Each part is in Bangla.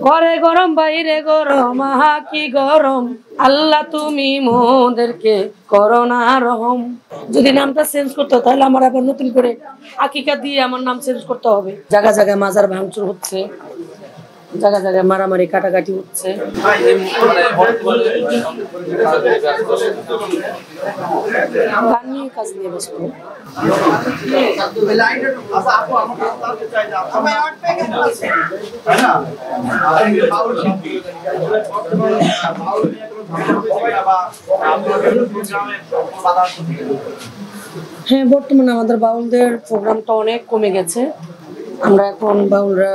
ঘরে গরম বাইরে গরম আহা কি গরম, আল্লাহ তুমি মোদেরকে করো না রহম। যদি নামটা চেঞ্জ করতে হয় তাহলে আমার আবার নতুন করে আকিকা দিয়ে আমার নাম চেঞ্জ করতে হবে। জায়গা জায়গায় মাজার ভাঙচুর হচ্ছে, জায়গা জায়গায় মারামারি কাটাকাটি হচ্ছে। গান নিয়ে কাজ নিয়ে ব্যস্ত। হ্যাঁ, বর্তমানে আমাদের বাউলদের প্রোগ্রামটা অনেক কমে গেছে। আমরা এখন বাউলরা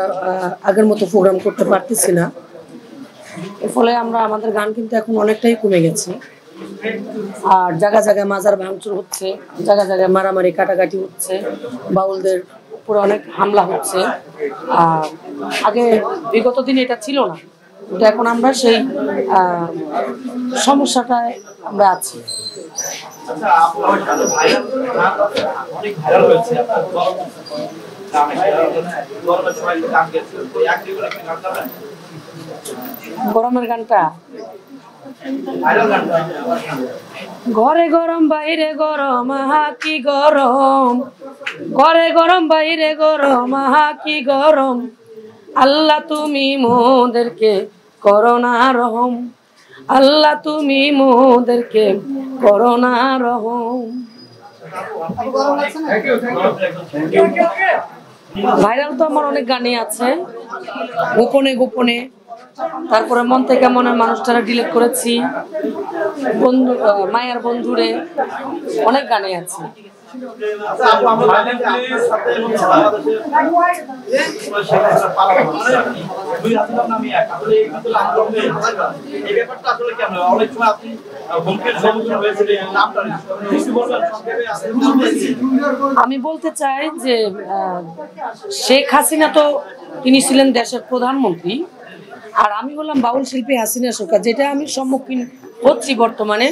আগের মতো প্রোগ্রাম করতে পারতেছি না। এর ফলে আমরা আমাদের গান কিন্তু এখন অনেকটাই কমে গেছে। আর জায়গা জায়গায় মাজার ভাঙচুর হচ্ছে, জায়গা জায়গায় মারামারি কাটাকাটি হচ্ছে, বাউলদের উপরে অনেক হামলা হচ্ছে। আর আগে বিগত দিনে এটা ছিল না, কিন্তু এখন আমরা সেই সমস্যাটায় আমরা আছি। গরমের গানটা ঘরে গরম বাইরে গরম আহা কি গরম, ঘরে গরম বাইরে গরম আহা কি গরম, আল্লাহ তুমি মোদেরকে করো না রহম, আল্লাহ তুমি মোদেরকে করো না রহম। ভাইরাল তো আমার অনেক গানই আছে, গোপনে গোপনে, তারপরে মন থেকে মনের মানুষটারা ডিলিট করেছি, বন্ধু মায়ের বন্ধুরে, অনেক গানে আছে। আমি বলতে চাই যে শেখ হাসিনা তো তিনি ছিলেন দেশের প্রধানমন্ত্রী, আর আমি হলাম বাউল শিল্পী হাসিনা সরকার, যেটা আমি সম্মুখীন হচ্ছি বর্তমানে।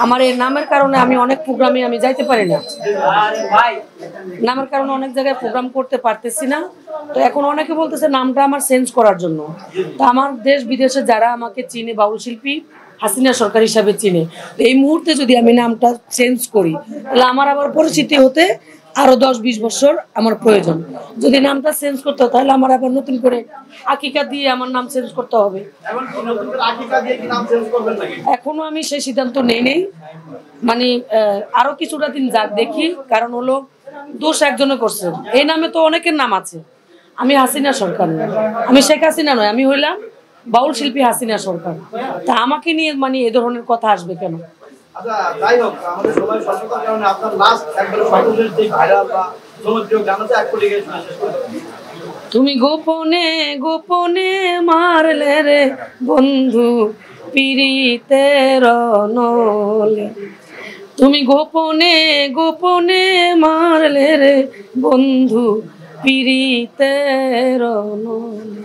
আমার এই নামের কারণে আমি অনেক প্রোগ্রামে আমি যাইতে পারি না, নামের কারণে অনেক জায়গায় প্রোগ্রাম করতে পারতেছি না। তো এখন অনেকে বলতেছে নামটা আমার চেঞ্জ করার জন্য। তো আমার দেশ বিদেশে যারা আমাকে চিনে বাউল শিল্পী হাসিনা সরকার হিসাবে চিনে, এই মুহূর্তে যদি আমি নামটা চেঞ্জ করি তাহলে আমার আবার পরিচিতি হতে আরো 10-20 বছর আমার প্রয়োজন। যদি নামটা চেঞ্জ করতে হয় তাহলে আমার আবার নতুন করে আকিকা দিয়ে আমার নাম চেঞ্জ করতে হবে। এখনো আমি সেই সিদ্ধান্ত নেই, মানে আরো কিছুটা দিন যাক দেখি। কারণ হলো দোষ একজনে করছে, এই নামে তো অনেকের নাম আছে। আমি হাসিনা সরকার নয়, আমি শেখ হাসিনা নয়, আমি হইলাম বাউল শিল্পী হাসিনা সরকার। তা আমাকে নিয়ে মানে এ ধরনের কথা আসবে কেন? তুমি গোপনে গোপনে মারলে রে বন্ধু পিরিতের নলে, তুমি গোপনে গোপনে মারলে রে বন্ধু পিরিতের নলে।